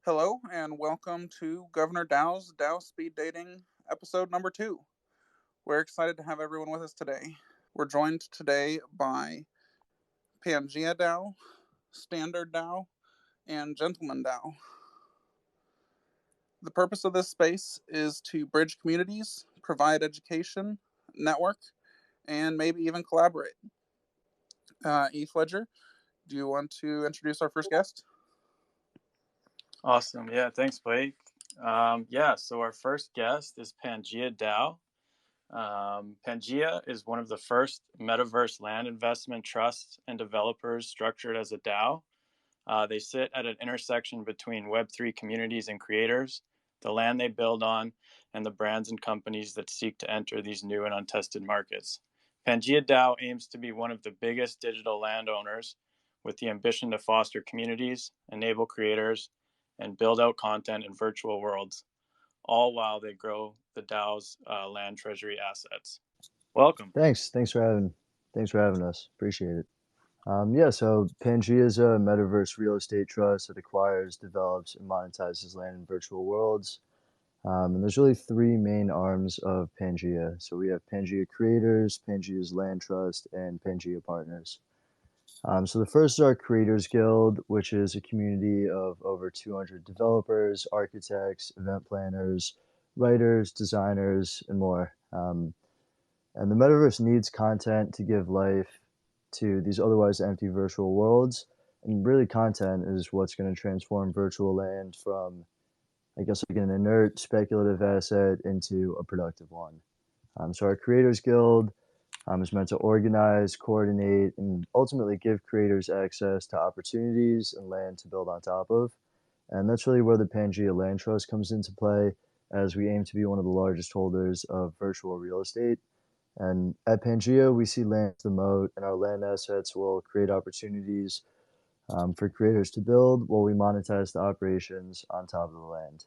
Hello and welcome to Governor DAO's DAO Speed Dating episode number 2. We're excited to have everyone with us today. We're joined today by Pangea DAO, Standard DAO, and Gentleman DAO. The purpose of this space is to bridge communities, provide education, network, and maybe even collaborate. ETHLDGR, do you want to introduce our first guest? Awesome. Yeah, thanks, Blake. So our first guest is Pangea DAO. Pangea is one of the first metaverse land investment trusts and developers structured as a DAO. They sit at an intersection between Web3 communities and creators, the land they build on, and the brands and companies that seek to enter these new and untested markets. Pangea DAO aims to be one of the biggest digital landowners with the ambition to foster communities, enable creators, and build out content in virtual worlds, all while they grow the DAO's land treasury assets. Welcome. Thanks for having us. Appreciate it. So Pangea is a metaverse real estate trust that acquires, develops, and monetizes land in virtual worlds. And there's really three main arms of Pangea. So we have Pangea Creators, Pangea's Land Trust, and Pangea Partners. So the first is our Creators Guild, which is a community of over 200 developers, architects, event planners, writers, designers, and more. And the metaverse needs content to give life to these otherwise empty virtual worlds. And really, content is what's going to transform virtual land from, I guess, like an inert speculative asset into a productive one. So our Creators Guild is meant to organize, coordinate, and ultimately give creators access to opportunities and land to build on top of. And that's really where the Pangea Land Trust comes into play, as we aim to be one of the largest holders of virtual real estate. And at Pangea, we see land as the moat, and our land assets will create opportunities for creators to build while we monetize the operations on top of the land.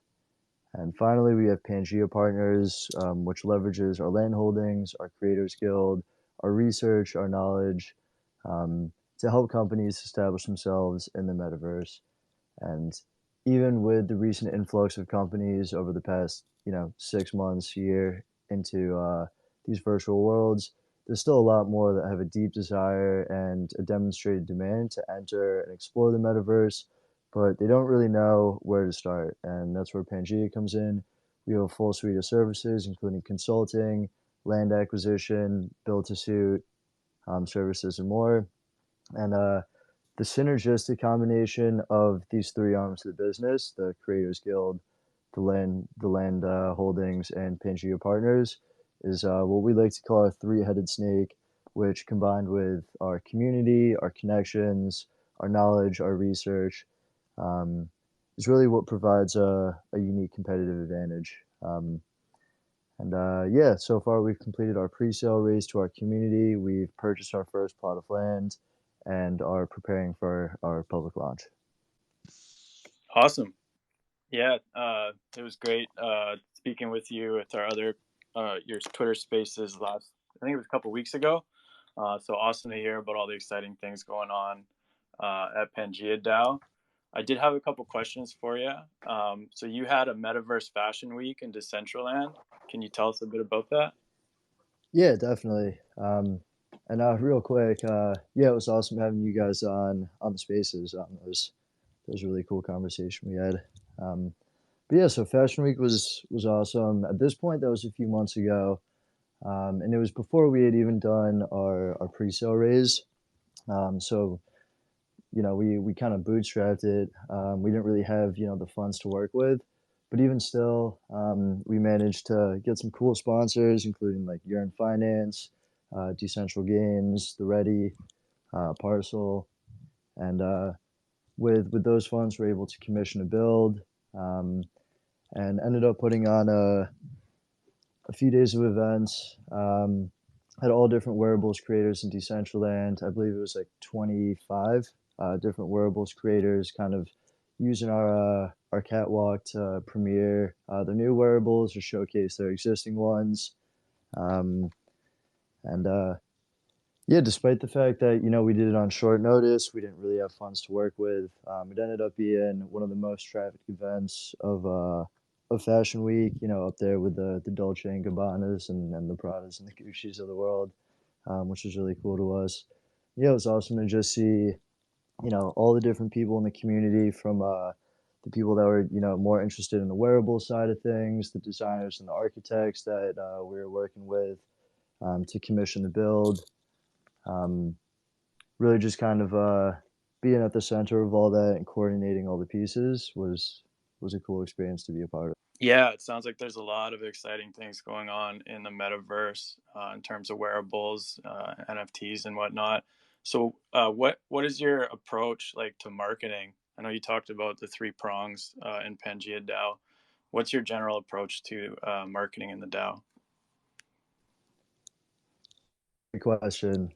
And finally, we have Pangea Partners, which leverages our land holdings, our Creators Guild, our research, our knowledge, to help companies establish themselves in the metaverse. And even with the recent influx of companies over the past, 6 months, year into these virtual worlds, there's still a lot more that have a deep desire and a demonstrated demand to enter and explore the metaverse, but they don't really know where to start. And that's where Pangea comes in. We have a full suite of services, including consulting, land acquisition, build to suit, services, and more. And the synergistic combination of these three arms of the business, the Creators Guild, the land holdings, and Pangea Partners, is what we like to call our three-headed snake, which combined with our community, our connections, our knowledge, our research, is really what provides a unique competitive advantage. So far we've completed our pre-sale raise to our community. We've purchased our first plot of land and are preparing for our public launch. Awesome. Yeah, it was great speaking with you with our other your Twitter Spaces I think it was a couple weeks ago. So awesome to hear about all the exciting things going on at Pangea DAO. I did have a couple questions for you. So you had a Metaverse Fashion Week in Decentraland. Can you tell us a bit about that? Yeah, definitely. And real quick, it was awesome having you guys on the Spaces. It was a really cool conversation we had. So Fashion Week was awesome. At this point, that was a few months ago, and it was before we had even done our pre-sale raise. We kind of bootstrapped it. We didn't really have the funds to work with, but even still, we managed to get some cool sponsors, including like Yearn Finance, Decentral Games, The Ready, Parcel, and with those funds, we're able to commission a build, and ended up putting on a few days of events. Had all different wearables creators in Decentraland. I believe it was like 25 different wearables creators, kind of using our catwalk to premiere their new wearables or showcase their existing ones. Yeah, despite the fact that, we did it on short notice, we didn't really have funds to work with. It ended up being one of the most trafficked events of Fashion Week, up there with the Dolce and Gabbanas and the Pradas and the Gucci's of the world, which was really cool to us. Yeah, it was awesome to just see, all the different people in the community from the people that were, more interested in the wearable side of things, the designers and the architects that we were working with to commission the build. Um, Really just kind of being at the center of all that and coordinating all the pieces was a cool experience to be a part of. Yeah, it sounds like there's a lot of exciting things going on in the metaverse in terms of wearables, NFTs, and whatnot. So, what is your approach like to marketing? I know you talked about the three prongs in Pangea DAO. What's your general approach to marketing in the DAO? Good question.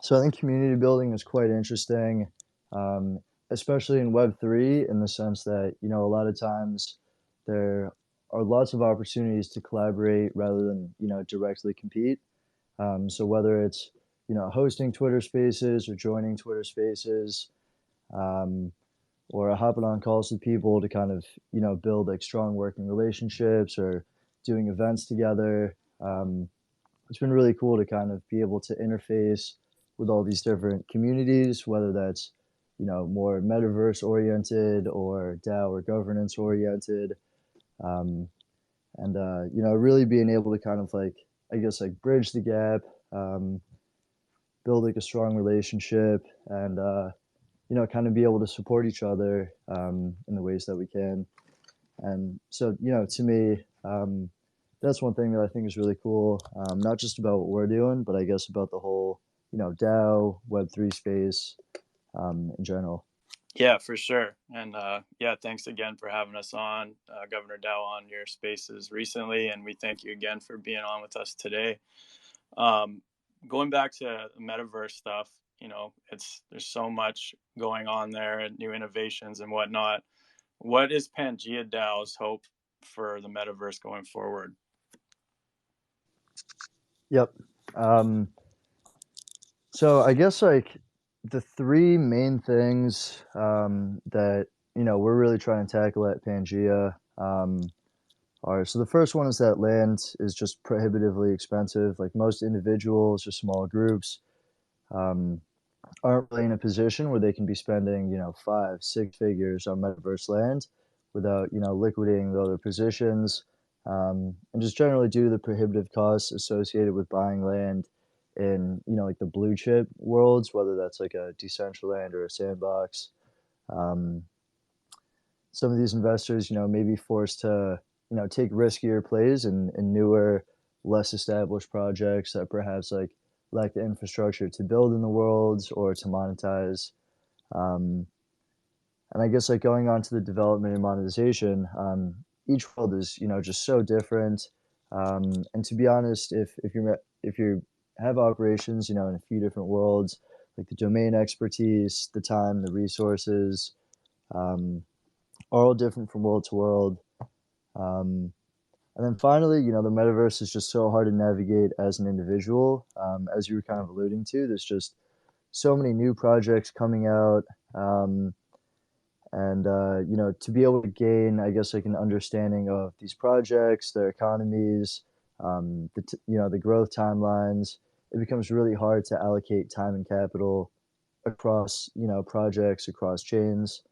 So I think community building is quite interesting, um, especially in Web3, in the sense that, a lot of times there are lots of opportunities to collaborate rather than, directly compete. So whether it's, hosting Twitter Spaces or joining Twitter Spaces, um, or hopping on calls with people to kind of, build like strong working relationships or doing events together. It's been really cool to kind of be able to interface with all these different communities, whether that's, more metaverse oriented or DAO or governance oriented. Um, and, really being able to kind of like, I guess, like bridge the gap, um, build like a strong relationship and, kind of be able to support each other in the ways that we can. And so, to me, that's one thing that I think is really cool. Not just about what we're doing, but I guess about the whole, DAO, Web3 space in general. Yeah, for sure. And yeah, thanks again for having us on, Governor DAO, on your spaces recently. And we thank you again for being on with us today. Um, Going back to metaverse stuff, there's so much going on there and new innovations and whatnot. What is Pangea DAO's hope for the metaverse going forward? Yep. Um, so I guess like the three main things that, we're really trying to tackle at Pangea are, so the first one is that land is just prohibitively expensive. Like most individuals or small groups, um, aren't really in a position where they can be spending, 5, 6 figures on metaverse land without, liquidating the other positions. And just generally due to the prohibitive costs associated with buying land in, like the blue chip worlds, whether that's like a Decentraland or a Sandbox. Um, some of these investors, may be forced to, take riskier plays in newer, less established projects that perhaps like lack the infrastructure to build in the worlds or to monetize. Um, and I guess like going on to the development and monetization, each world is, just so different. And to be honest, if you have operations, in a few different worlds, like the domain expertise, the time, the resources, um, are all different from world to world. Um, and then finally, the metaverse is just so hard to navigate as an individual. As you were kind of alluding to, there's just so many new projects coming out. And, to be able to gain, I guess, like an understanding of these projects, their economies, the growth timelines, it becomes really hard to allocate time and capital across, projects, across chains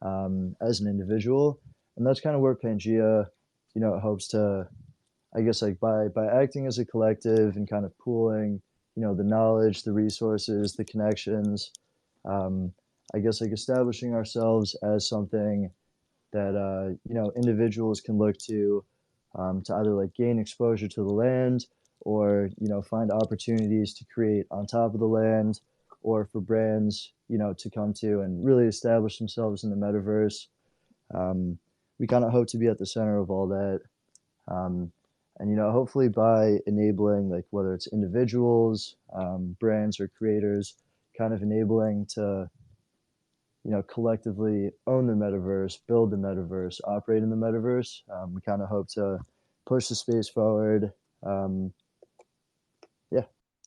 as an individual. And that's kind of where Pangea, hopes to, I guess, like by acting as a collective and kind of pooling, the knowledge, the resources, the connections, um, I guess like establishing ourselves as something that individuals can look to either like gain exposure to the land or find opportunities to create on top of the land, or for brands to come to and really establish themselves in the metaverse. Um, we kind of hope to be at the center of all that. Um, and hopefully by enabling like whether it's individuals, brands or creators, kind of enabling to collectively own the metaverse, build the metaverse, operate in the metaverse. We kind of hope to push the space forward. Yeah.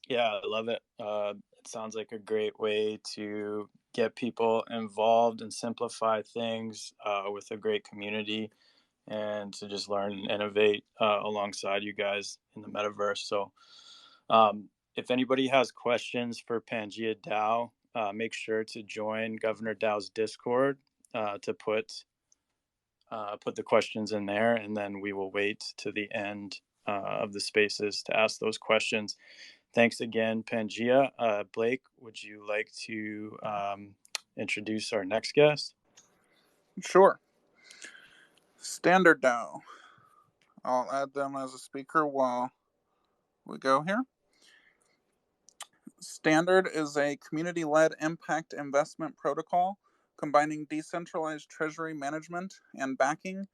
Yeah, I love it. It sounds like a great way to get people involved and simplify things with a great community, and to just learn and innovate alongside you guys in the metaverse. So if anybody has questions for Pangea DAO, make sure to join Governor DAO's Discord to put the questions in there, and then we will wait to the end of the spaces to ask those questions. Thanks again, Pangea. Blake, would you like to introduce our next guest? Sure. Standard DAO. I'll add them as a speaker while we go here. Standard is a community-led impact investment protocol combining decentralized treasury management and backing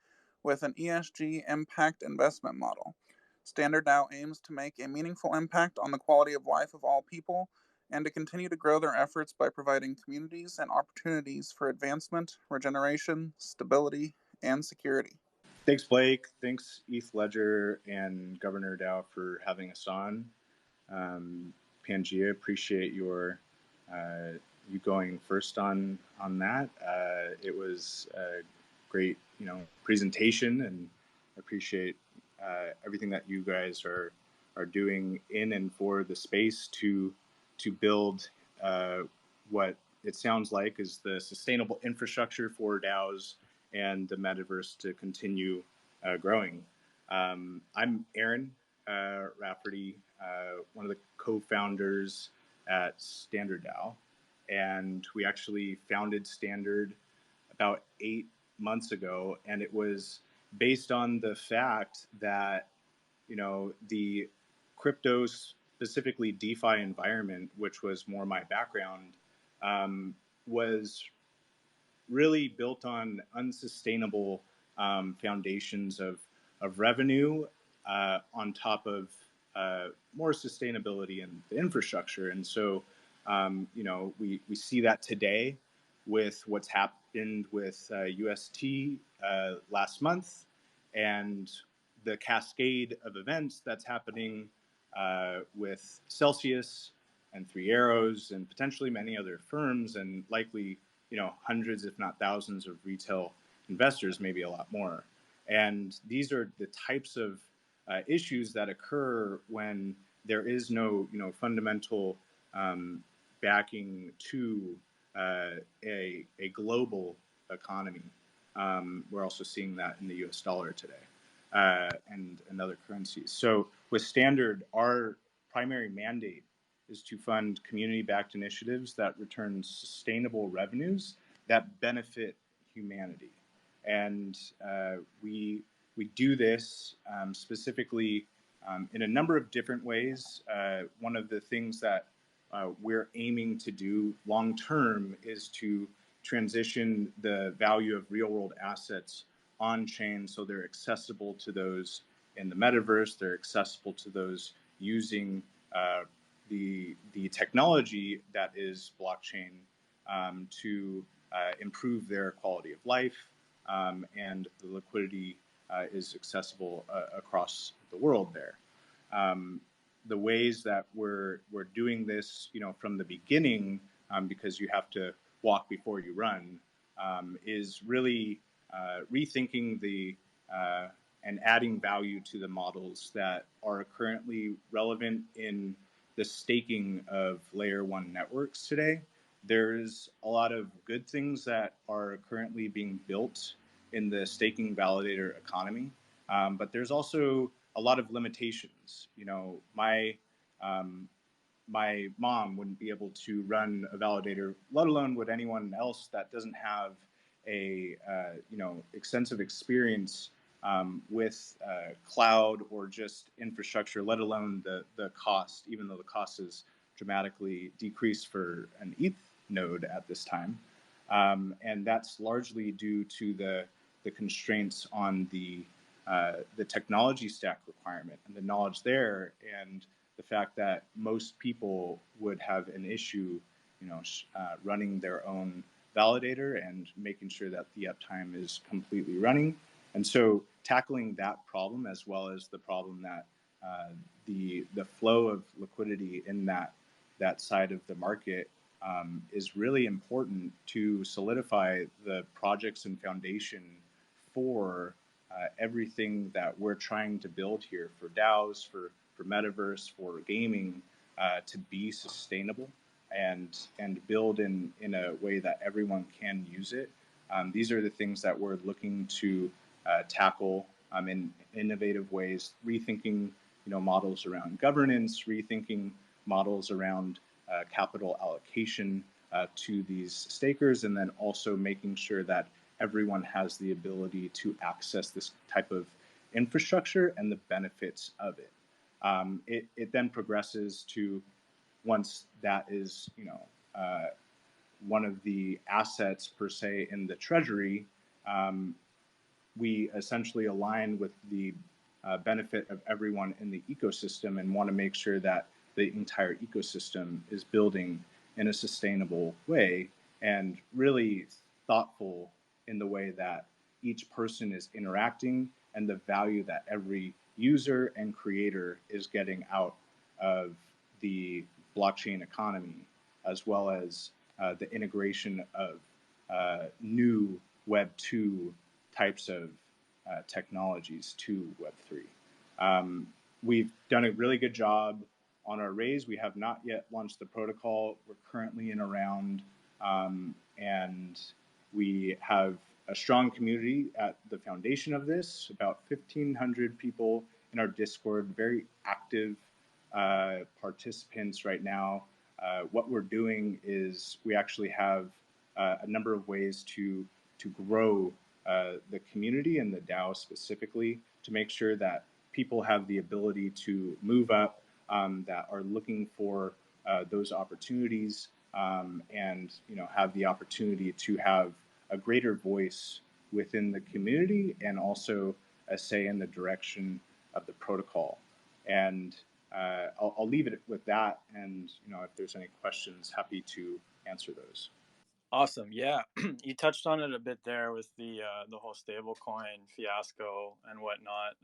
with an ESG impact investment model. Standard DAO aims to make a meaningful impact on the quality of life of all people and to continue to grow their efforts by providing communities and opportunities for advancement, regeneration, stability, and security. Thanks, Blake. Thanks, ETHLDGR and Governor DAO for having us on. Pangea, appreciate your you going first on that. It was a great, presentation, and appreciate everything that you guys are doing in and for the space to build what it sounds like is the sustainable infrastructure for DAOs and the metaverse to continue growing. I'm Aaron Rafferty, one of the co-founders at Standard DAO, and we actually founded Standard about 8 months ago, and it was based on the fact that the crypto, specifically DeFi environment, which was more my background, was really built on unsustainable foundations of revenue on top of more sustainability in the infrastructure. And so, we see that today with what's happened with UST last month, and the cascade of events that's happening with Celsius and Three Arrows and potentially many other firms, and likely hundreds, if not thousands, of retail investors, maybe a lot more. And these are the types of issues that occur when there is no fundamental backing to a global economy. We're also seeing that in the US dollar today and other currencies. So with Standard, our primary mandate is to fund community-backed initiatives that return sustainable revenues that benefit humanity. And we do this specifically in a number of different ways. One of the things that we're aiming to do long-term is to transition the value of real-world assets on-chain so they're accessible to those in the metaverse, they're accessible to those using the technology that is blockchain to improve their quality of life, and the liquidity is accessible across the world there. The ways that we're doing this, from the beginning, because you have to walk before you run, is really rethinking the and adding value to the models that are currently relevant in the staking of layer one networks today. There's a lot of good things that are currently being built in the staking validator economy, but there's also a lot of limitations. My mom wouldn't be able to run a validator, let alone would anyone else that doesn't have a extensive experience with cloud or just infrastructure, let alone the cost, even though the cost is dramatically decreased for an ETH node at this time. And that's largely due to the constraints on the technology stack requirement and the knowledge there, and the fact that most people would have an issue, running their own validator and making sure that the uptime is completely running. And so tackling that problem, as well as the problem that the flow of liquidity in that side of the market is really important to solidify the projects and foundation for everything that we're trying to build here for DAOs, for metaverse, for gaming, to be sustainable and build in a way that everyone can use it. These are the things that we're looking to tackle in innovative ways, rethinking models around governance, rethinking models around capital allocation to these stakers, and then also making sure that everyone has the ability to access this type of infrastructure and the benefits of it. It then progresses to, once that is one of the assets per se in the treasury, we essentially align with the benefit of everyone in the ecosystem and want to make sure that the entire ecosystem is building in a sustainable way and really thoughtful in the way that each person is interacting and the value that every user and creator is getting out of the blockchain economy, as well as the integration of new Web2 types of technologies to Web3. We've done a really good job on our raise. We have not yet launched the protocol. We're currently in a round, and we have a strong community at the foundation of this, about 1,500 people in our Discord, very active participants right now. What we're doing is we actually have a number of ways to grow the community and the DAO specifically, to make sure that people have the ability to move up, that are looking for those opportunities, and have the opportunity to have a greater voice within the community and also a say in the direction of the protocol. And I'll leave it with that. And if there's any questions, happy to answer those. Awesome. Yeah, you touched on it a bit there with the whole stablecoin fiasco and whatnot.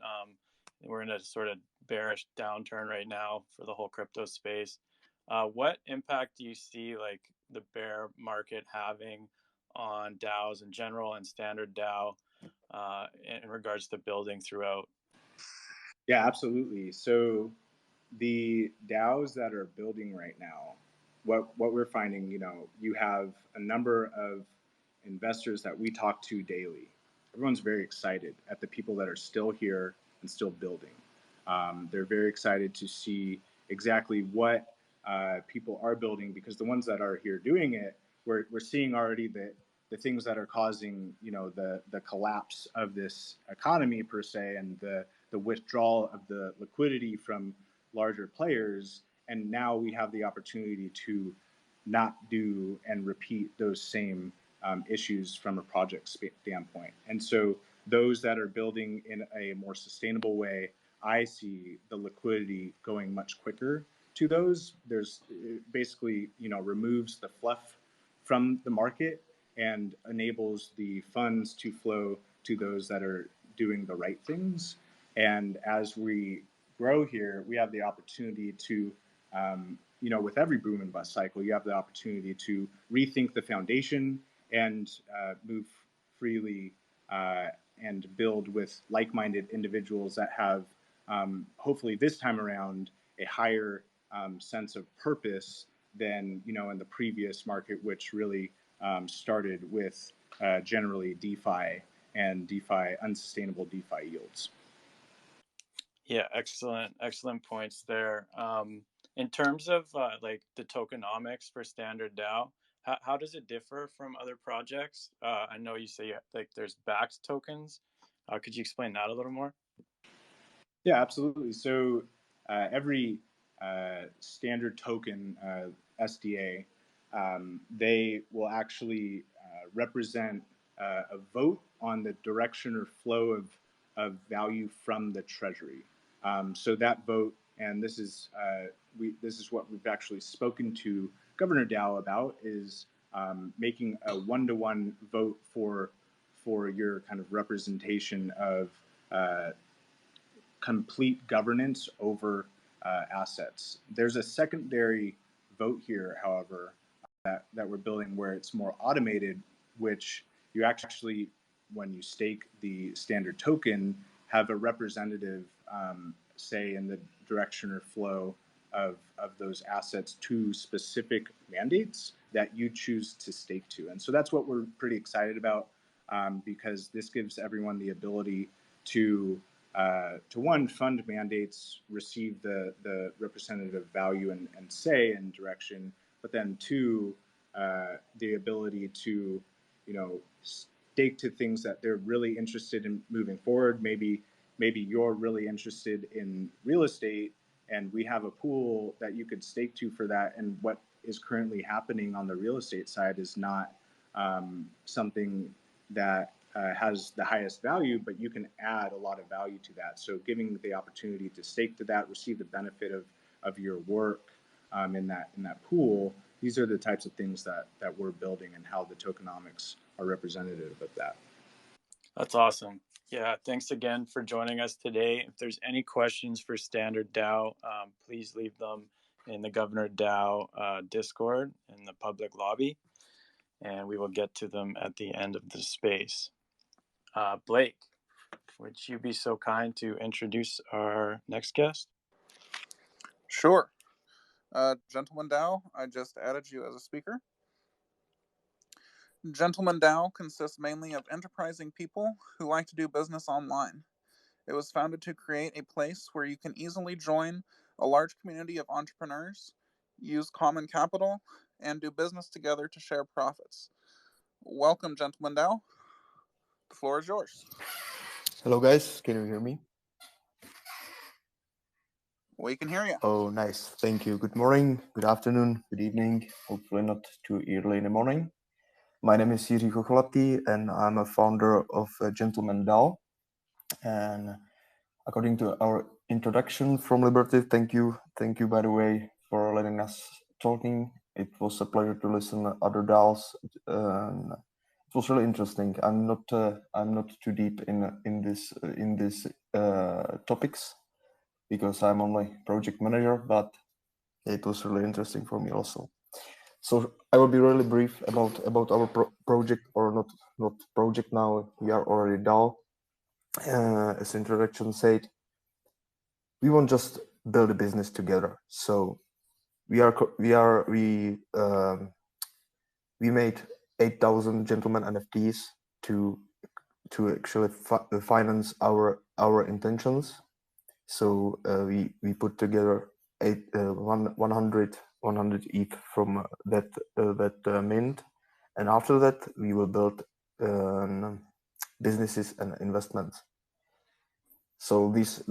We're in a sort of bearish downturn right now for the whole crypto space. What impact do you see like the bear market having on DAOs in general and standard DAO in regards to building throughout? Yeah, absolutely. So the DAOs that are building right now, what we're finding, you have a number of investors that we talk to daily. Everyone's very excited at the people that are still here and still building. They're very excited to see exactly what people are building, because the ones that are here doing it, we're seeing already the things that are causing the collapse of this economy per se, and the withdrawal of the liquidity from larger players. And now we have the opportunity to not do and repeat those same issues from a project standpoint. And so those that are building in a more sustainable way, I see the liquidity going much quicker to those. It basically removes the fluff from the market and enables the funds to flow to those that are doing the right things. And as we grow here, we have the opportunity to, with every boom and bust cycle, you have the opportunity to rethink the foundation and move freely and build with like-minded individuals that have, hopefully this time around, a higher sense of purpose than in the previous market, which really started with generally DeFi and unsustainable DeFi yields. Yeah, excellent points there. In terms of like the tokenomics for standard DAO, how does it differ from other projects? I know you say like there's backed tokens. Could you explain that a little more? Yeah, absolutely. So every standard token, SDA, they will actually represent a vote on the direction or flow of value from the treasury. So that vote, and this is what we've actually spoken to Governor DAO about, is making a one-to-one vote for your kind of representation of complete governance over assets. There's a secondary vote here, however, that we're building where it's more automated, which you actually, when you stake the standard token, have a representative say in the direction or flow of those assets to specific mandates that you choose to stake to. And so that's what we're pretty excited about, because this gives everyone the ability to one, fund mandates, receive the representative value and say and direction, but then two, the ability to, stake to things that they're really interested in moving forward. Maybe you're really interested in real estate, and we have a pool that you could stake to for that. And what is currently happening on the real estate side is not something that has the highest value, but you can add a lot of value to that. So giving the opportunity to stake to that, receive the benefit of your work in that pool, these are the types of things that we're building and how the tokenomics are representative of that. That's awesome. Yeah, thanks again for joining us today. If there's any questions for Standard DAO, please leave them in the Governor DAO Discord in the public lobby, and we will get to them at the end of the space. Blake, would you be so kind to introduce our next guest? Sure. Gentleman DAO, I just added you as a speaker. Gentleman DAO consists mainly of enterprising people who like to do business online. It was founded to create a place where you can easily join a large community of entrepreneurs, use common capital, and do business together to share profits. Welcome, Gentleman DAO. The floor is yours. Hello, guys. Can you hear me? We can hear you. Oh, nice. Thank you. Good morning, good afternoon, good evening. Hopefully not too early in the morning. My name is ETHLDGR, and I'm a founder of Gentleman DAO. And according to our introduction from Liberty, thank you, by the way, for letting us talking. It was a pleasure to listen to other DAOs. It was really interesting. I'm not too deep in this topics, because I'm only project manager, but it was really interesting for me also. So I will be really brief about our project, or not project now. We are already DAO. As introduction said, we won't just build a business together. So we made 8,000 gentlemen NFTs to actually finance our intentions. So we put together 100 ETH from that mint, and after that we will build businesses and investments. So these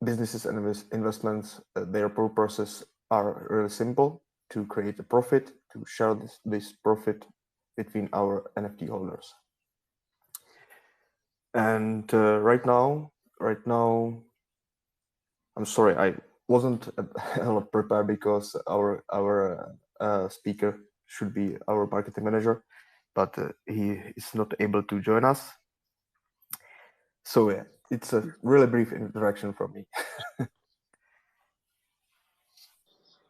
businesses and investments, their purposes are really simple: to create a profit, to share this profit between our NFT holders. And right now, I'm sorry, I wasn't a lot prepared, because our speaker should be our marketing manager, but he is not able to join us. So yeah, it's a really brief introduction from me.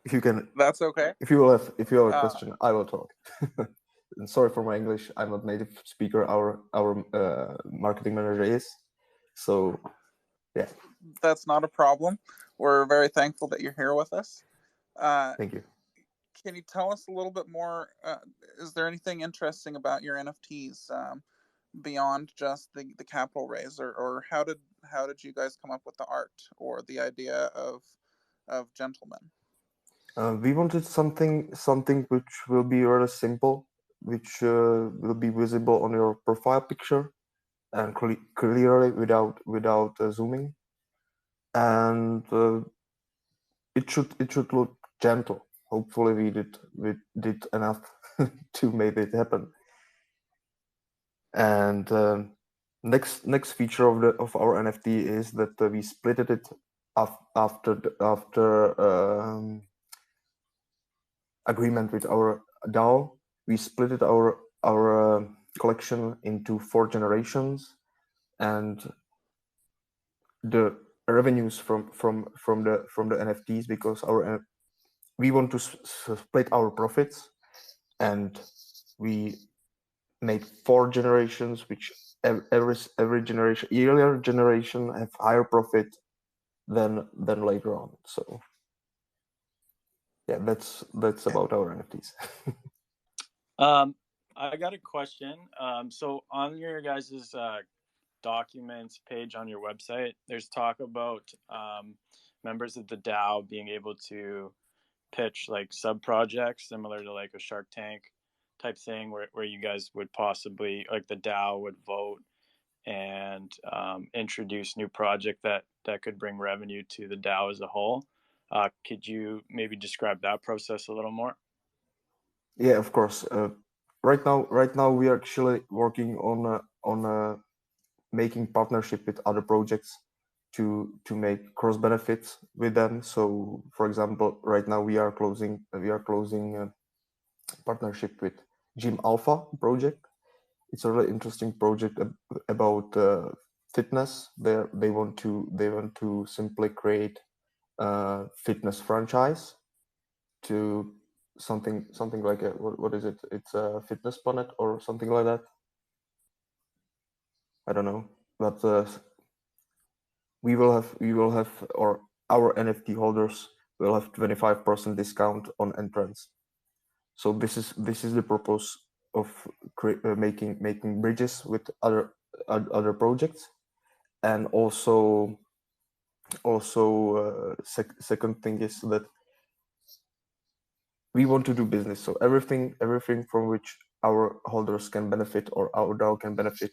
If you can, that's okay. If you have a question, I will talk. And sorry for my English. I'm not native speaker. Our marketing manager is. So yeah. That's not a problem. We're very thankful that you're here with us. Thank you. Can you tell us a little bit more? Is there anything interesting about your NFTs beyond just the capital raise, or how did you guys come up with the art or the idea of Gentleman? We wanted something which will be rather simple, which will be visible on your profile picture and clearly without zooming, and it should look gentle. Hopefully we did enough to make it happen. And next feature of our NFT is that we split it after agreement with our DAO. We split our collection into 4 generations, and the revenues from the NFTs, because we want to split our profits, and we made 4 generations, which every generation, earlier generation, have higher profit than later on. So yeah, that's about our NFTs. I got a question. So on your guys' documents page on your website, there's talk about members of the DAO being able to pitch like sub projects similar to like a Shark Tank type thing, where you guys would possibly, like, the DAO would vote and introduce new project that could bring revenue to the DAO as a whole. Could you maybe describe that process a little more? Yeah, of course. Right now we are actually working on making partnership with other projects to make cross benefits with them. So, for example, right now we are closing a partnership with Gym Alpha project. It's a really interesting project about fitness. They want to simply create a fitness franchise to something like a, what is it? It's a Fitness Planet or something like that. I don't know, but we will have, or our NFT holders will have 25% discount on entrance. So this is the purpose of making bridges with other projects, and also second thing is that we want to do business. So everything from which our holders can benefit or our DAO can benefit,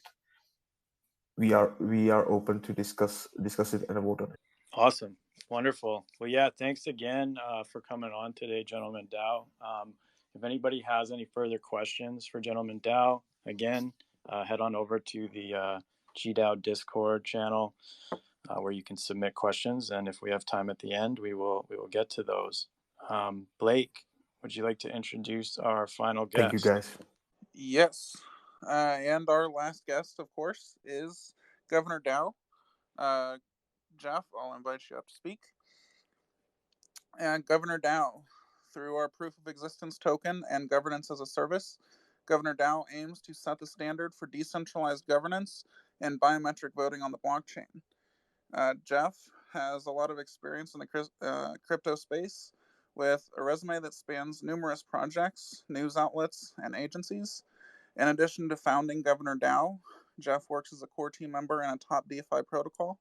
we are open to discuss it and vote on it. Awesome. Wonderful. Well, yeah, thanks again for coming on today, Gentleman DAO. If anybody has any further questions for Gentleman DAO, again, head on over to the GDAO Discord channel where you can submit questions. And if we have time at the end, we will get to those. Blake, would you like to introduce our final guest? Thank you, guys. Yes. And our last guest, of course, is Governor DAO. Jeff, I'll invite you up to speak. And Governor DAO, through our proof of existence token and governance as a service, Governor DAO aims to set the standard for decentralized governance and biometric voting on the blockchain. Jeff has a lot of experience in the crypto space, with a resume that spans numerous projects, news outlets, and agencies. In addition to founding Governor DAO, Jeff works as a core team member in a top DeFi protocol,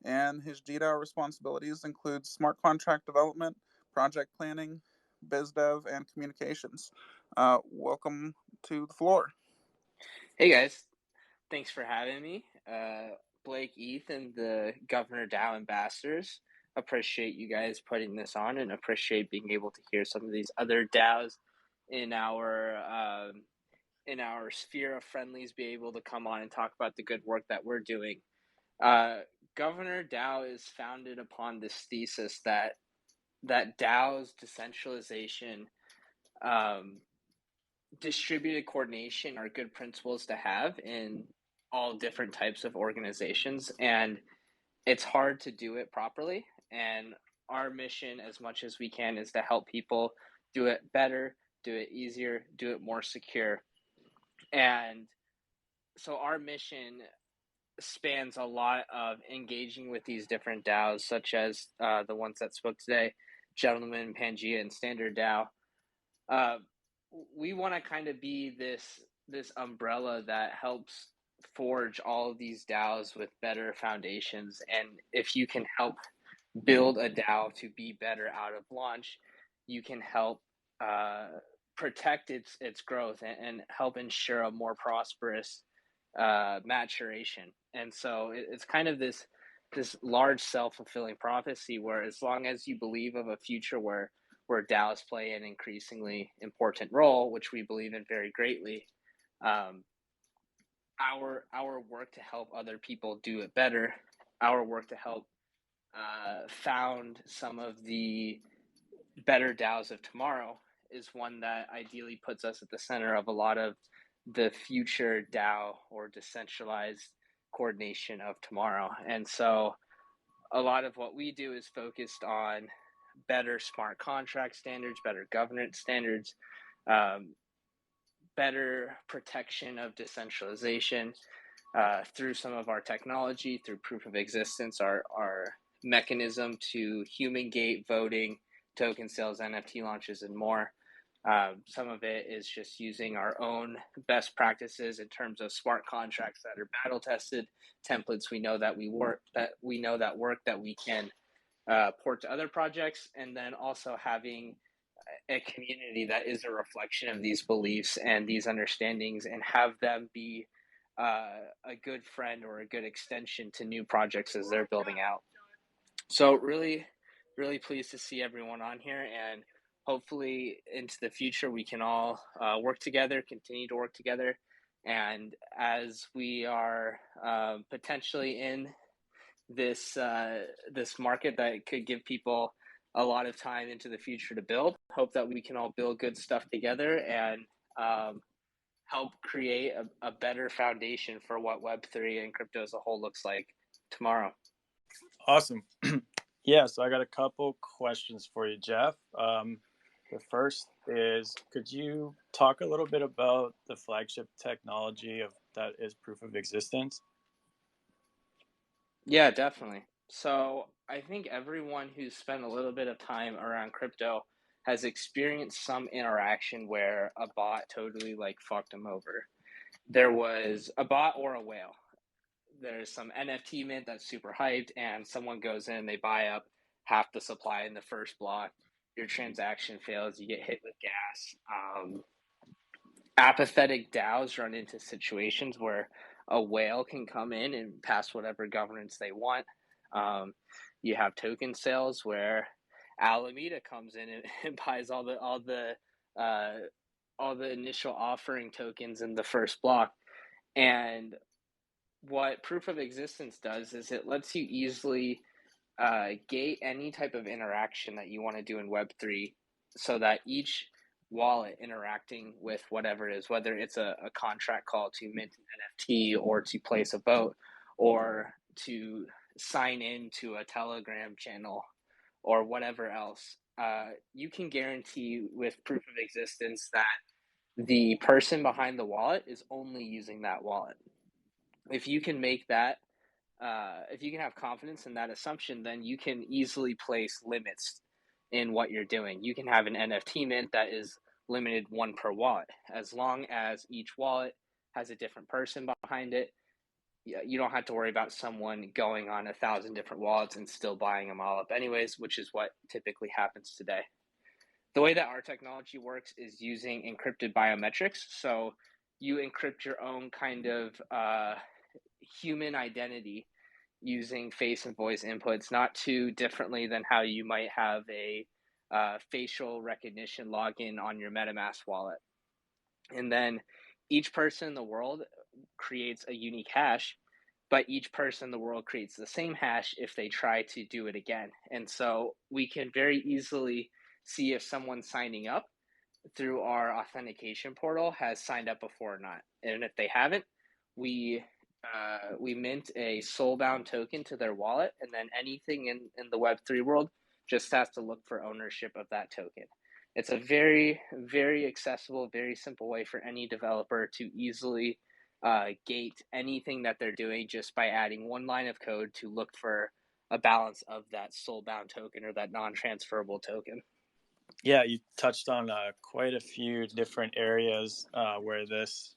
and his GDAO responsibilities include smart contract development, project planning, biz dev, and communications. Welcome to the floor. Hey guys, thanks for having me. Blake, Ethan, the Governor DAO ambassadors. Appreciate you guys putting this on, and appreciate being able to hear some of these other DAOs in our sphere of friendlies be able to come on and talk about the good work that we're doing. Governor DAO is founded upon this thesis that DAO's decentralization, distributed coordination are good principles to have in all different types of organizations, and it's hard to do it properly. And our mission, as much as we can, is to help people do it better, do it easier, do it more secure. And so our mission spans a lot of engaging with these different DAOs, such as the ones that spoke today, Gentleman, Pangea, and Standard DAO. We want to kind of be this umbrella that helps forge all of these DAOs with better foundations. And if you can help build a DAO to be better out of launch, you can help protect its growth and help ensure a more prosperous maturation. And so it's kind of this large self-fulfilling prophecy, where as long as you believe of a future where DAOs play an increasingly important role, which we believe in very greatly, our work to help other people do it better, our work to help found some of the better DAOs of tomorrow, is one that ideally puts us at the center of a lot of the future DAO or decentralized coordination of tomorrow. And so a lot of what we do is focused on better smart contract standards, better governance standards, better protection of decentralization through some of our technology, through proof of existence, our mechanism to human gate voting, token sales, NFT launches, and more. Some of it is just using our own best practices in terms of smart contracts that are battle tested, templates we know that work that we can port to other projects, and then also having a community that is a reflection of these beliefs and these understandings, and have them be a good friend or a good extension to new projects as they're building out. So really, really pleased to see everyone on here, and hopefully into the future we can all work together, continue to work together. And as we are potentially in this market that could give people a lot of time into the future to build, hope that we can all build good stuff together and help create a better foundation for what Web3 and crypto as a whole looks like tomorrow. Awesome. Yeah, so I got a couple questions for you, Jeff. The first is, could you talk a little bit about the flagship technology that is proof of existence? Yeah, definitely. So I think everyone who's spent a little bit of time around crypto has experienced some interaction where a bot totally fucked them over. There was a bot or a whale. There's some NFT mint that's super hyped, and someone goes in, they buy up half the supply in the first block. Your transaction fails, you get hit with gas. Apathetic DAOs run into situations where a whale can come in and pass whatever governance they want. You have token sales where Alameda comes in and buys all the initial offering tokens in the first block. And what proof of existence does is it lets you easily gate any type of interaction that you want to do in Web3, so that each wallet interacting with whatever it is, whether it's a contract call to mint an NFT or to place a vote or to sign into a Telegram channel or whatever else, you can guarantee with proof of existence that the person behind the wallet is only using that wallet. If you can make that, if you can have confidence in that assumption, then you can easily place limits in what you're doing. You can have an NFT mint that is limited one per wallet. As long as each wallet has a different person behind it, you don't have to worry about someone going on 1,000 different wallets and still buying them all up anyways, which is what typically happens today. The way that our technology works is using encrypted biometrics. So you encrypt your own kind of human identity using face and voice inputs, not too differently than how you might have a facial recognition login on your MetaMask wallet. And then each person in the world creates a unique hash, but each person in the world creates the same hash if they try to do it again. And so we can very easily see if someone signing up through our authentication portal has signed up before or not. And if they haven't, we mint a soulbound token to their wallet, and then anything in the Web3 world just has to look for ownership of that token. It's a very, very accessible, very simple way for any developer to easily gate anything that they're doing just by adding one line of code to look for a balance of that soulbound token or that non-transferable token. Yeah, you touched on quite a few different areas where this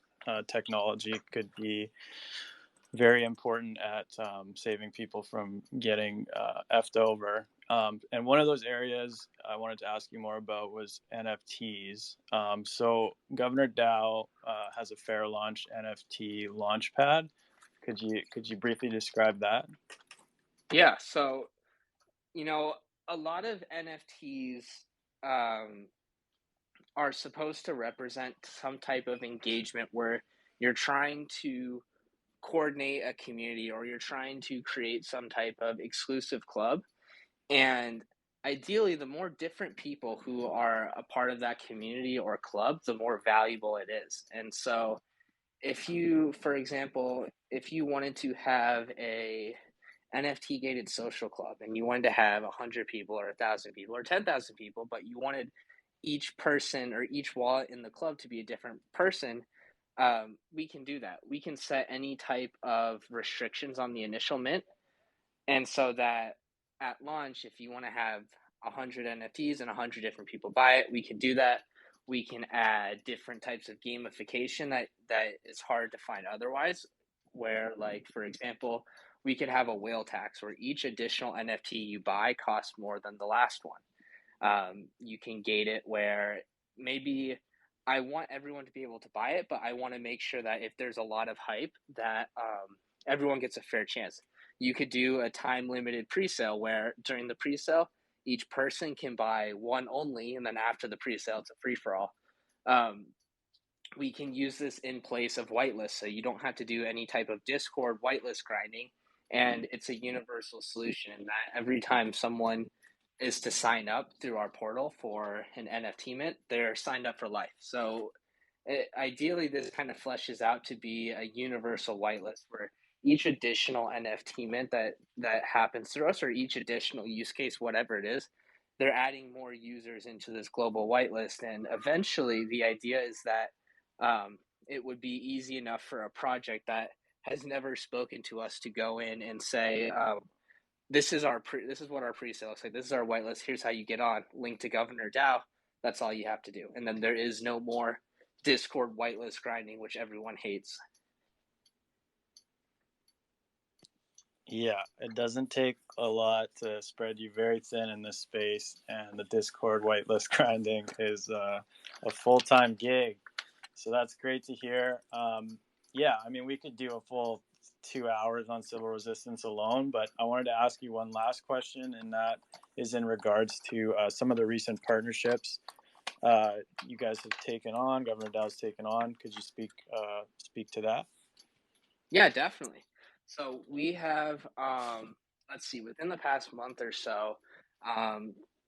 technology could be very important at saving people from getting effed over. And one of those areas I wanted to ask you more about was NFTs. So Governor DAO has a fair launch NFT launchpad. Could you briefly describe that? Yeah, so a lot of NFTs are supposed to represent some type of engagement where you're trying to coordinate a community or you're trying to create some type of exclusive club. And ideally, the more different people who are a part of that community or club, the more valuable it is. And so if you, for example, if you wanted to have NFT gated social club and you wanted to have 100 people or 1,000 people or 10,000 people, but you wanted each person or each wallet in the club to be a different person, we can do that. We can set any type of restrictions on the initial mint. And so that at launch, if you want to have 100 NFTs and 100 different people buy it, we can do that. We can add different types of gamification that is hard to find otherwise, where, like, for example, we could have a whale tax where each additional NFT you buy costs more than the last one. You can gate it where maybe I want everyone to be able to buy it, but I want to make sure that if there's a lot of hype, that everyone gets a fair chance. You could do a time limited pre-sale where during the pre-sale, each person can buy one only, and then after the pre-sale, it's a free-for-all. We can use this in place of whitelist, so you don't have to do any type of Discord whitelist grinding, and it's a universal solution in that every time someone is to sign up through our portal for an NFT mint, they're signed up for life. So ideally, this kind of fleshes out to be a universal whitelist where each additional NFT mint that happens through us, or each additional use case, whatever it is, they're adding more users into this global whitelist. And eventually, the idea is that it would be easy enough for a project that has never spoken to us to go in and say, this is what our pre-sale looks like. This is our whitelist. Here's how you get on. Link to Governor DAO. That's all you have to do. And then there is no more Discord whitelist grinding, which everyone hates. Yeah, it doesn't take a lot to spread you very thin in this space, and the Discord whitelist grinding is a full-time gig. So that's great to hear. Yeah, I mean, we could do a full 2 hours on civil resistance alone, but I wanted to ask you one last question, and that is in regards to some of the recent partnerships you guys have taken on, Governor DAO's taken on. Could you speak to that? Yeah, definitely. So we have, let's see, within the past month or so,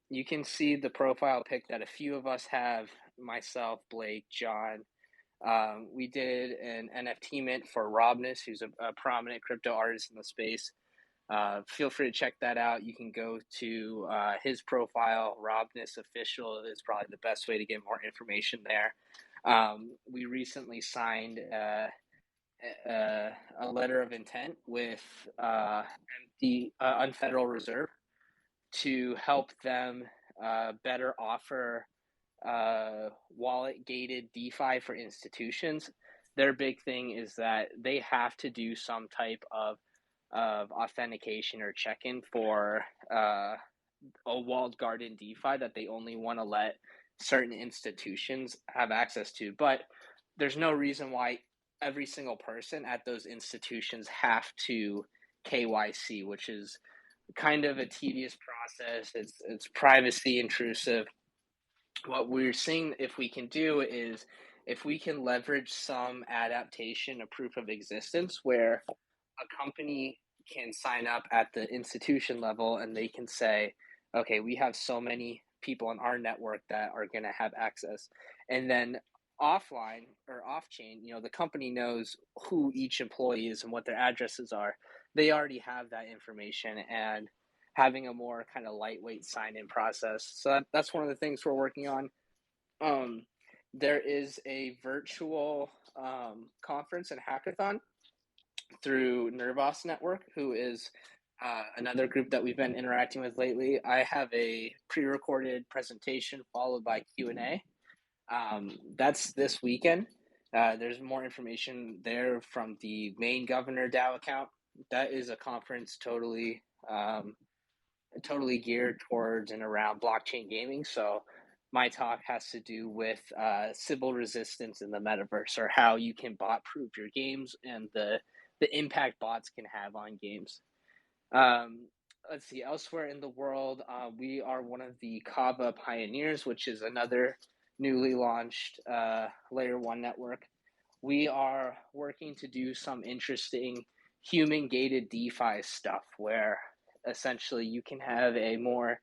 you can see the profile pic that a few of us have, myself, Blake, John. We did an NFT mint for Robness, who's a prominent crypto artist in the space. Feel free to check that out. You can go to his profile, Robness Official is probably the best way to get more information there. We recently signed a letter of intent with the Unfederal Reserve to help them better offer wallet gated DeFi for institutions. Their big thing is that they have to do some type of authentication or check-in for a walled garden DeFi that they only want to let certain institutions have access to. But there's no reason why every single person at those institutions have to KYC, which is kind of a tedious process. It's privacy intrusive. What we're seeing if we can do is if we can leverage some adaptation, a proof of existence, where a company can sign up at the institution level and they can say, okay, we have so many people on our network that are going to have access. And then offline or off chain, the company knows who each employee is and what their addresses are. They already have that information, and having a more kind of lightweight sign-in process. So that's one of the things we're working on. There is a virtual conference and hackathon through Nervos Network, who is another group that we've been interacting with lately. I have a pre-recorded presentation followed by Q&A. That's this weekend. There's more information there from the main Governor DAO account. That is a conference totally geared towards and around blockchain gaming. So my talk has to do with civil resistance in the metaverse, or how you can bot proof your games and the impact bots can have on games. Let's see, elsewhere in the world, we are one of the Kava pioneers, which is another newly launched layer 1 network. We are working to do some interesting human gated DeFi stuff where essentially you can have a more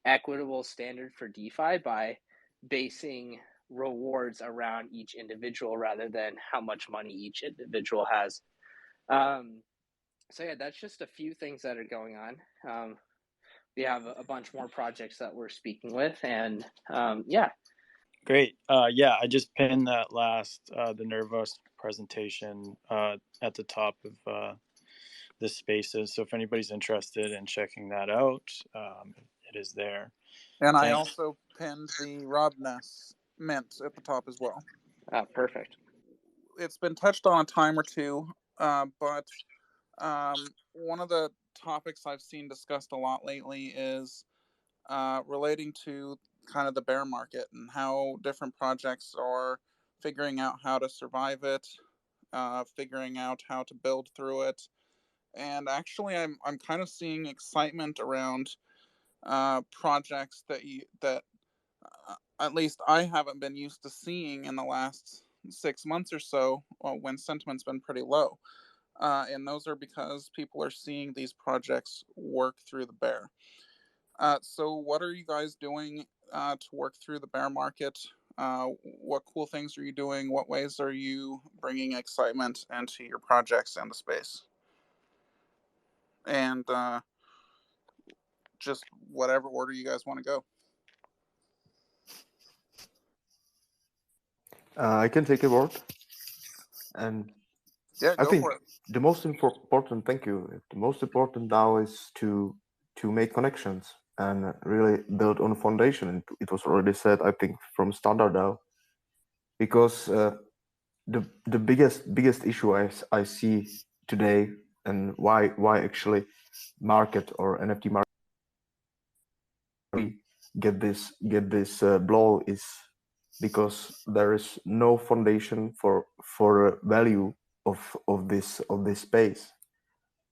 equitable standard for DeFi by basing rewards around each individual rather than how much money each individual has. So yeah, that's just a few things that are going on. We have a bunch more projects that we're speaking with, and yeah. Great. Yeah, I just pinned that last, the Nervos presentation at the top of the spaces. So if anybody's interested in checking that out, it is there. And I Thanks. also pinned the Rob Ness mint at the top as well. Perfect. It's been touched on a time or two, but one of the topics I've seen discussed a lot lately is relating to kind of the bear market and how different projects are figuring out how to survive it, figuring out how to build through it. And actually, I'm kind of seeing excitement around projects that at least I haven't been used to seeing in the last 6 months or so, when sentiment's been pretty low. And those are because people are seeing these projects work through the bear. So what are you guys doing to work through the bear market? What cool things are you doing? What ways are you bringing excitement into your projects and the space? And just whatever order you guys want to go. I can take a word. And Yeah, I go think for it. the most important, thank you. The most important now is to make connections and really build on a foundation. And it was already said, I think, from Standard DAO, because the biggest issue I see today, and why actually market or NFT market get this blow, is because there is no foundation for value of this space.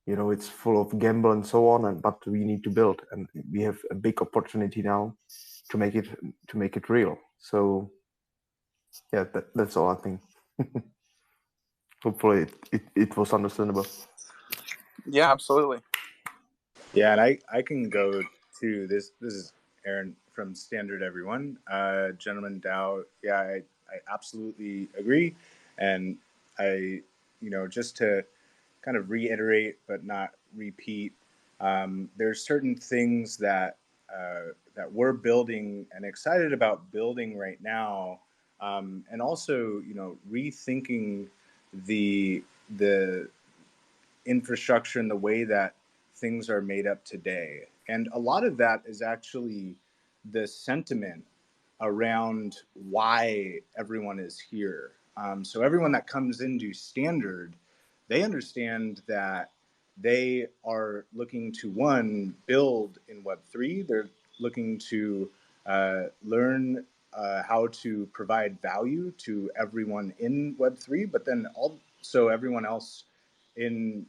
You know, it's full of gamble and so on, but we need to build, and we have a big opportunity now to make it real. So yeah, that's all I think. Hopefully it was understandable. Yeah, absolutely. Yeah, and I can go to this. This is Aaron from Standard, everyone. Gentleman DAO. Yeah, I absolutely agree, and I, just to kind of reiterate but not repeat, there's certain things that that we're building and excited about building right now, and also rethinking the infrastructure and the way that things are made up today. And a lot of that is actually the sentiment around why everyone is here. So everyone that comes into Standard, they understand that they are looking to, one, build in Web3. They're looking to learn how to provide value to everyone in Web3, but then also everyone else in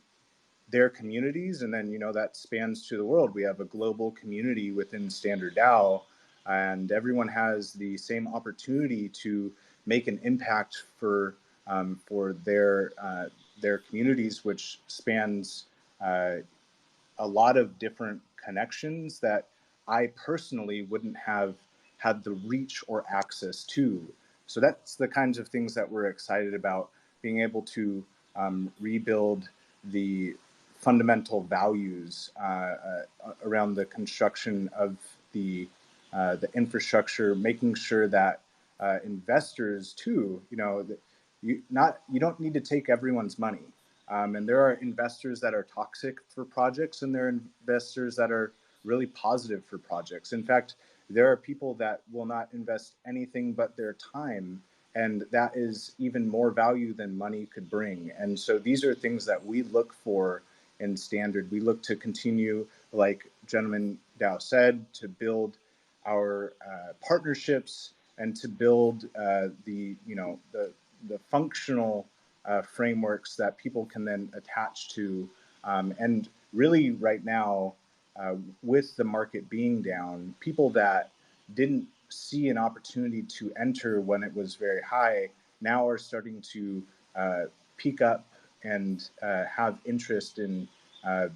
their communities, and then that spans to the world. We have a global community within Standard DAO, and everyone has the same opportunity to make an impact for their communities, which spans a lot of different connections that I personally wouldn't have had the reach or access to. So that's the kinds of things that we're excited about, being able to rebuild the fundamental values around the construction of the infrastructure, making sure that investors too, you don't need to take everyone's money. And there are investors that are toxic for projects, and there are investors that are really positive for projects. In fact, there are people that will not invest anything but their time, and that is even more value than money could bring. And so these are things that we look for in Standard. We look to continue, like Gentleman DAO said, to build our partnerships and to build the functional frameworks that people can then attach to. And really right now, with the market being down, people that didn't see an opportunity to enter when it was very high now are starting to peak up and have interest in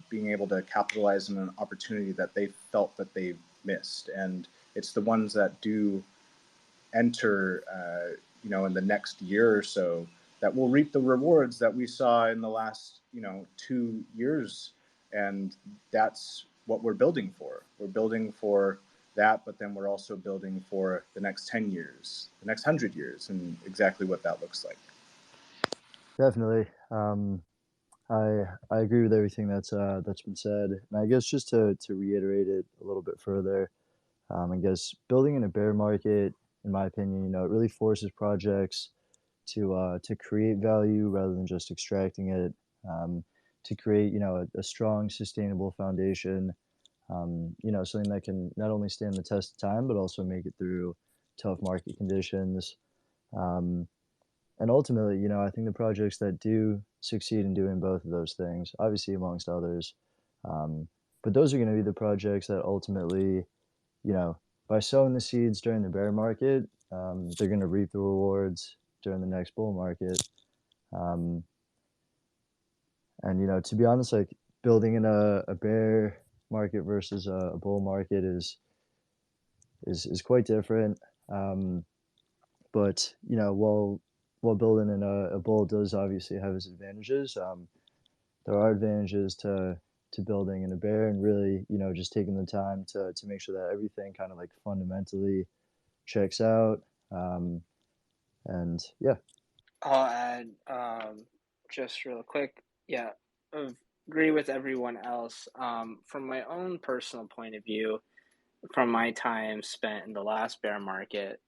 being able to capitalize on an opportunity that they felt that they missed. And it's the ones that do enter, in the next year or so, that we'll reap the rewards that we saw in the last 2 years, and that's what we're building for. We're building for that, but then we're also building for the next 10 years, the next 100 years, and exactly what that looks like. Definitely. I agree with everything that's been said, and I guess just to reiterate it a little bit further, I guess building in a bear market, in my opinion, it really forces projects to create value rather than just extracting it, to create a strong, sustainable foundation, something that can not only stand the test of time but also make it through tough market conditions. And ultimately, I think the projects that do succeed in doing both of those things, obviously amongst others, but those are going to be the projects that ultimately, by sowing the seeds during the bear market, they're going to reap the rewards during the next bull market. And to be honest, like building in a bear market versus a bull market is quite different. But while building in a bull does obviously have its advantages, there are advantages to building in a bear, and really just taking the time to make sure that everything kind of like fundamentally checks out. And yeah. I'll add just real quick. Yeah, agree with everyone else. From my own personal point of view, from my time spent in the last bear market,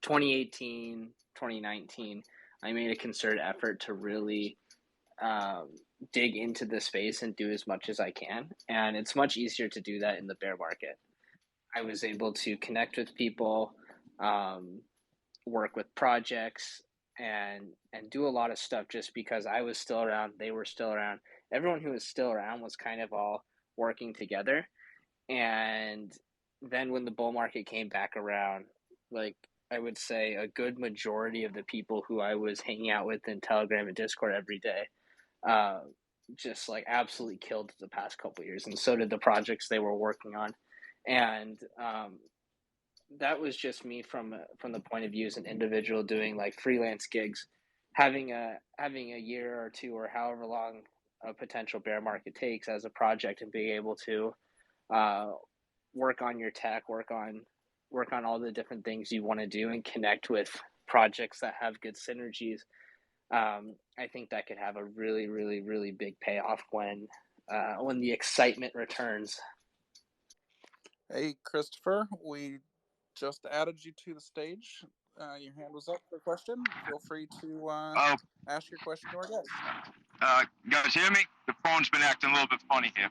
2018, 2019, I made a concerted effort to really dig into the space and do as much as I can. And it's much easier to do that in the bear market. I was able to connect with people, work with projects, and do a lot of stuff just because I was still around, they were still around. Everyone who was still around was kind of all working together. And then when the bull market came back around, like I would say a good majority of the people who I was hanging out with in Telegram and Discord every day just like absolutely killed the past couple of years, and so did the projects they were working on. And that was just me from the point of view as an individual doing like freelance gigs, having a year or two or however long a potential bear market takes as a project, and being able to work on your tech, work on all the different things you want to do, and connect with projects that have good synergies. I think that could have a really, really, really big payoff when the excitement returns. Hey, Christopher, we just added you to the stage. Your hand was up for a question. Feel free to ask your question to our guest. You guys hear me? The phone's been acting a little bit funny here.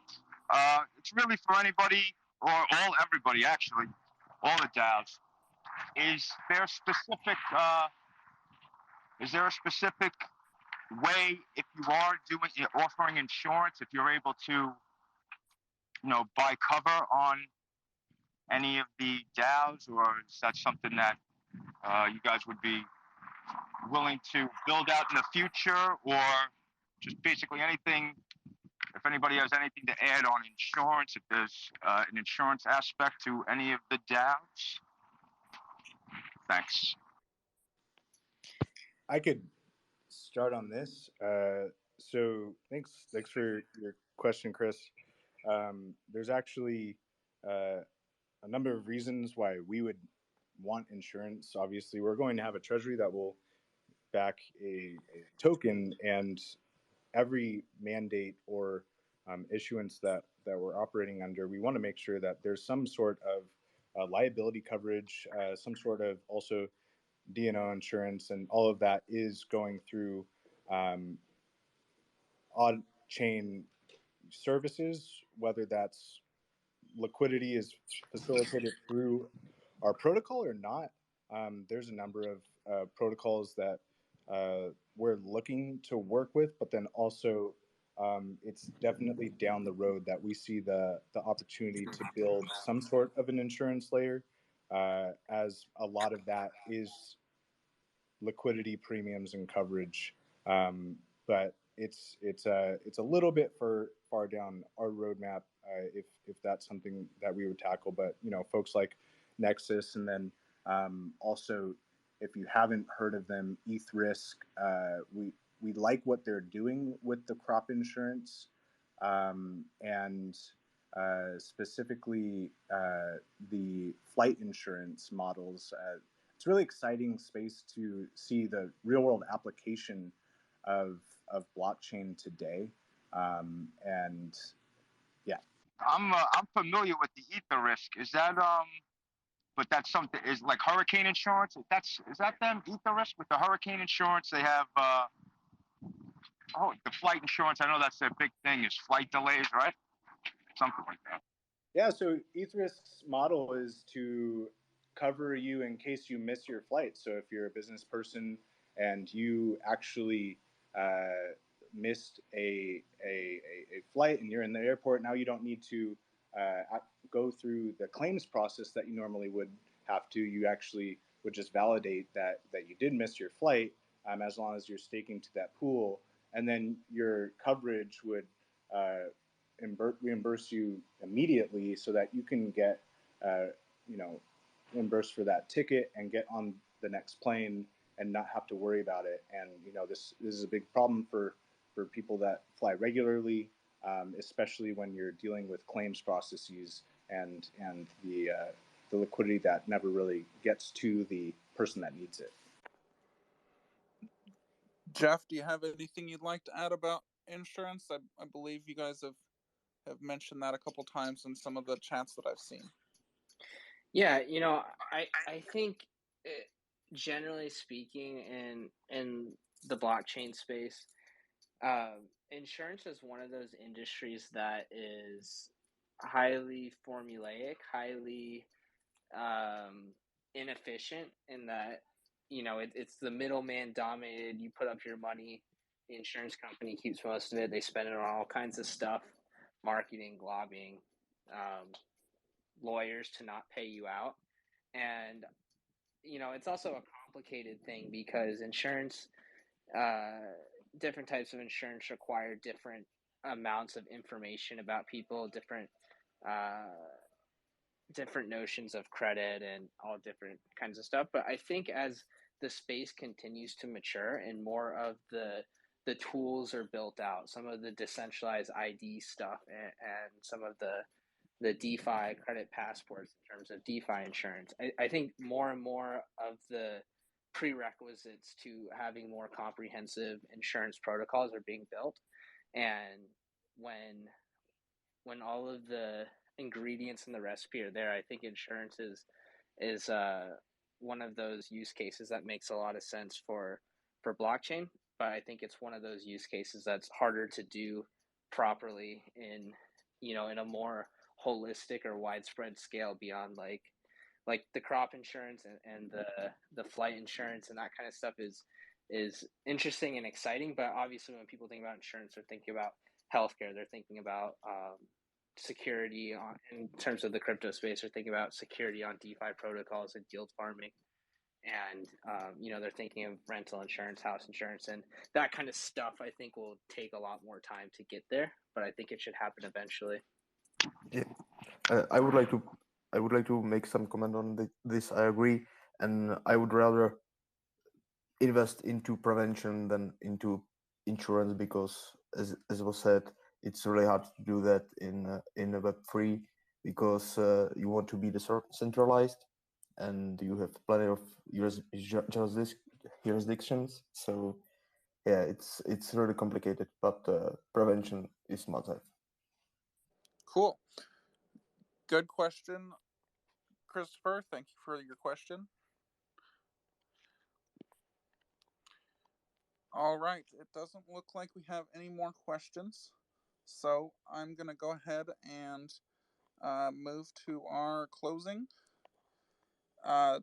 It's really for anybody, or everybody actually, all the DAOs. Is there a specific way, if you are offering insurance, if you're able to, buy cover on any of the DAOs, or is that something that you guys would be willing to build out in the future, or just basically anything? If anybody has anything to add on insurance, if there's an insurance aspect to any of the DAOs, thanks. I could start on this. So thanks for your question, Chris. There's actually a number of reasons why we would want insurance. Obviously, we're going to have a treasury that will back a token, and every mandate or issuance that we're operating under, we want to make sure that there's some sort of liability coverage, some sort of also D&O insurance, and all of that is going through on-chain services, whether that's liquidity is facilitated through our protocol or not. There's a number of protocols that we're looking to work with, but then also it's definitely down the road that we see the opportunity to build some sort of an insurance layer, as a lot of that is liquidity premiums and coverage. But it's a little bit far down our roadmap, if that's something that we would tackle. But folks like Nexus, and then also if you haven't heard of them, ETHRisk, we like what they're doing with the crop insurance, and specifically the flight insurance models. It's a really exciting space to see the real world application of blockchain today. And yeah. I'm familiar with the ETHRisk. Is that but that's something is like hurricane insurance. Is that them ETHRisk with the hurricane insurance? They have the flight insurance. I know that's their big thing is flight delays, right? Something like that. Yeah, so ETHRisk's model is to cover you in case you miss your flight. So if you're a business person and you actually missed a flight and you're in the airport, now you don't need to go through the claims process that you normally would have to. You actually would just validate that you did miss your flight, as long as you're staking to that pool, and then your coverage would reimburse you immediately so that you can get reimbursed for that ticket and get on the next plane and not have to worry about it. And this is a big problem for people that fly regularly, especially when you're dealing with claims processes and the liquidity that never really gets to the person that needs it. Jeff, do you have anything you'd like to add about insurance? I believe you guys have mentioned that a couple times in some of the chats that I've seen. Yeah, I think generally speaking in the blockchain space, insurance is one of those industries that is highly formulaic, highly inefficient in that, it's the middleman dominated. You put up your money, the insurance company keeps most of it. They spend it on all kinds of stuff, marketing, lobbying, lawyers to not pay you out. And, it's also a complicated thing because insurance, different types of insurance require different amounts of information about people, different notions of credit and all different kinds of stuff. But I think as the space continues to mature and more of the tools are built out, some of the decentralized ID stuff and some of the DeFi credit passports in terms of DeFi insurance, I think more and more of the prerequisites to having more comprehensive insurance protocols are being built. And when all of the ingredients in the recipe are there, I think insurance is one of those use cases that makes a lot of sense for blockchain. But I think it's one of those use cases that's harder to do properly in a more holistic or widespread scale beyond like the crop insurance and the flight insurance and that kind of stuff is interesting and exciting. But obviously when people think about insurance, they're thinking about healthcare, they're thinking about security in terms of the crypto space, they're thinking about security on DeFi protocols and yield farming. And, they're thinking of rental insurance, house insurance, and that kind of stuff I think will take a lot more time to get there, but I think it should happen eventually. Yeah. I would like to make some comment on this. I agree, and I would rather invest into prevention than into insurance because, as was said, it's really hard to do that in a Web3 because you want to be decentralized and you have plenty of jurisdictions. So yeah, it's really complicated, but prevention is must-have. Cool. Good question, Christopher. Thank you for your question. All right. It doesn't look like we have any more questions. So I'm going to go ahead and move to our closing.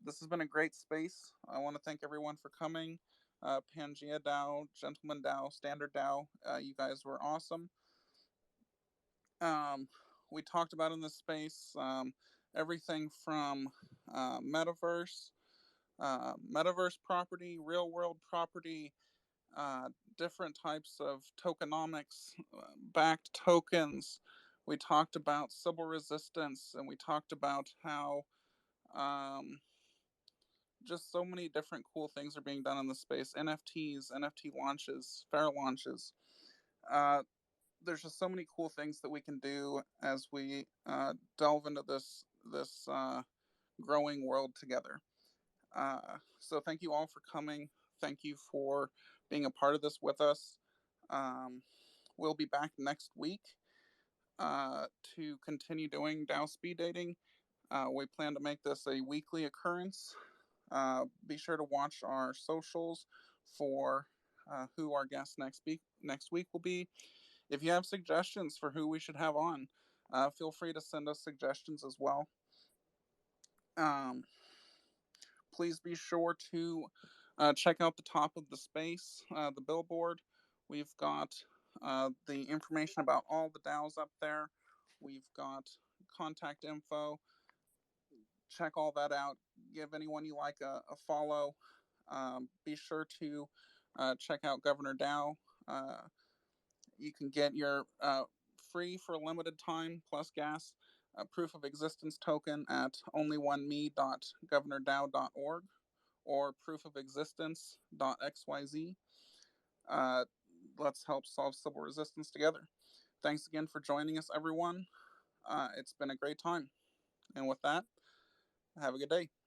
This has been a great space. I want to thank everyone for coming. Pangea DAO, Gentleman DAO, Standard DAO, you guys were awesome. We talked about in this space everything from metaverse property, real world property, different types of tokenomics, backed tokens. We talked about Sybil resistance, and we talked about how just so many different cool things are being done in the space. NFTs, NFT launches, fair launches. There's just so many cool things that we can do as we delve into this growing world together. So thank you all for coming. Thank you for being a part of this with us. We'll be back next week to continue doing DAO speed dating. We plan to make this a weekly occurrence. Be sure to watch our socials for who our guest next week will be. If you have suggestions for who we should have on, feel free to send us suggestions as well. Please be sure to check out the top of the space, the billboard. We've got the information about all the DAOs up there. We've got contact info. Check all that out. Give anyone you like a follow. Be sure to check out Governor DAO. You can get your free for a limited time plus gas proof of existence token at onlyoneme.governordao.org or proofofexistence.xyz. Let's help solve civil resistance together. Thanks again for joining us, everyone. It's been a great time. And with that, have a good day.